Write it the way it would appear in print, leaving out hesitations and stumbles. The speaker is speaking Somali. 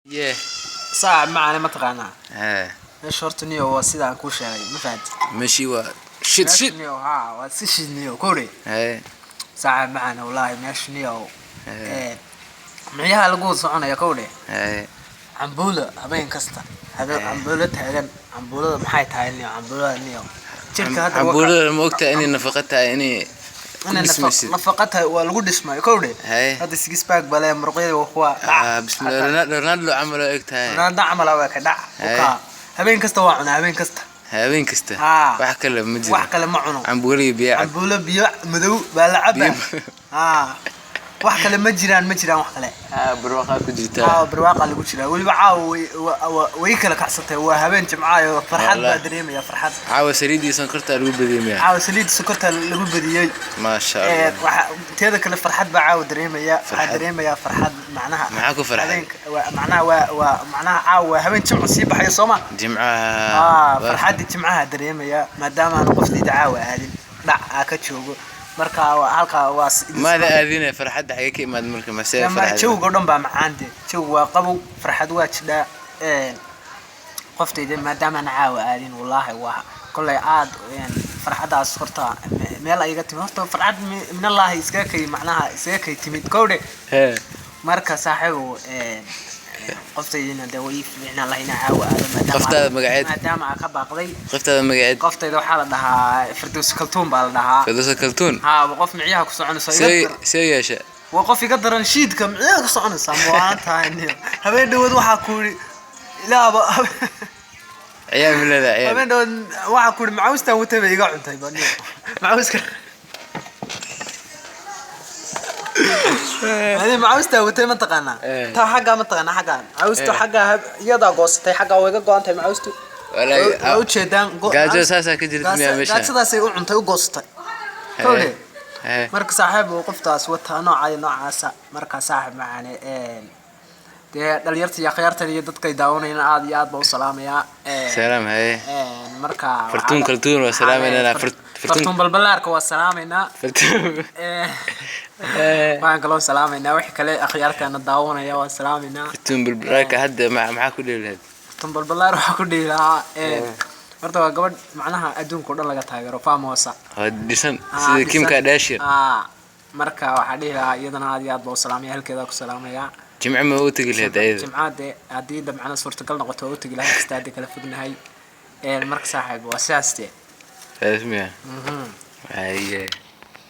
Yeah. صعب معنا ما تقانا ها شورت نيو وسيدا كل شيء ما فهمت ماشي شت نيو ها وسيش نيو كوري هاي صعب معنا والله ماشي نيو معيها لقول صعنا يا كوري هاي عمبولة هبين كستا هذا عمبولة هذا عمبولة محيط هاي نيو عمبولة نيو شركة هذا عمبولة موقتها إني نفقتها إني أنا نفقتها والقود اسمه كوري هذا سيجس باك بلا مرقية وأخوة بسم الله رونالدو عمله إكتها رونالدو عمله وك دع وكا هبين كستا وعنا هبين كستا هبين كستا وحكله مجد وحكله معنا عمبولة يبيع عمبولة بيع مدو بلعبه وحكله مجران وحكله برواقة كجيتا برواقة اللي قلت له والبعاو ويكله كعصته وهبين جمعايا فرحات بدريم يا فرحات عاو سريدي سكرتها اللي بديم يا عاو سريدي سكرتها اللي بديم ما شاء الله تهذاك الفرحات بعاو دريم يا دريم يا فرحات معناها معاكو فرحات معناها ومعناها عاو هبين جمع سيب حي صوما جمعها فرحات جمعها دريم يا ما دام انا قفدي دعاوه هذه لا كجوجو marka halka waa maada aadina farxad xaqiiqi maad marka masay farxad joog oo dhan ba macaante joog waa qabow farxad waa jidha qoftayda maadaama aan caawa aadin wallahi waa kulay aad farxadaas horta meel ay iga timi horta farxad min allah iska kay macnaha iska kay timid kowde marka saaxiibo qoftayda daway fiicna allah ina caawa maadaama ka baaqday qoftayda waxa la dhahaa Firdaws Kaltuun baa la dhahaa Firdaws Kaltuun qof miciyaha ku soconayso yeesha وقف يقدر نشيد كم يقص عن السموات هاي هبين دود وحكوري لا عيال من لا عيال هبين دود وحكوري معوسته وتبي يقعد تايباني معوس هذه معوسته وتبي منطقنا تا حاجة منطقنا حاجة معوسته حاجة يدا قصتي حاجة ويجا قانت معوسته ولا أو تشدان قاعد ساسا كجرت مية مشة قاعد ساسا يقعد تايو قصتي كله marka saaxiib oo qoftaas wata noocaasa marka saaxiib macane dhalinyarta iyo khayarta iyo dadka daawanayna aad iyo aad baa u salaamaya salaam hay marka Firdaws Kaltuun waa salaamayna Firdaws balbalaarka waa salaamayna waan kaloo salaamayna wixii kale akhyartana daawanaya waa salaamayna Firdaws balbalaarka hadda maxaa ku dheelayd Firdaws balbalaar waxa ku dheelaa horta waa gabadh macnaha adduunka oo dhan laga taageero faamosa dhisan sida Kim Kardashian marka waxa dhigaa iyadana aad iyo aad baa u salaamaya halkeeda ku salaamaya jimca ma u tagi lahayd ayada jimcaade hadii dabcana suurtagal noqoto oo u tagi lahayd istaadi kala fognahay marka saaxiib waa sidaas rasmiya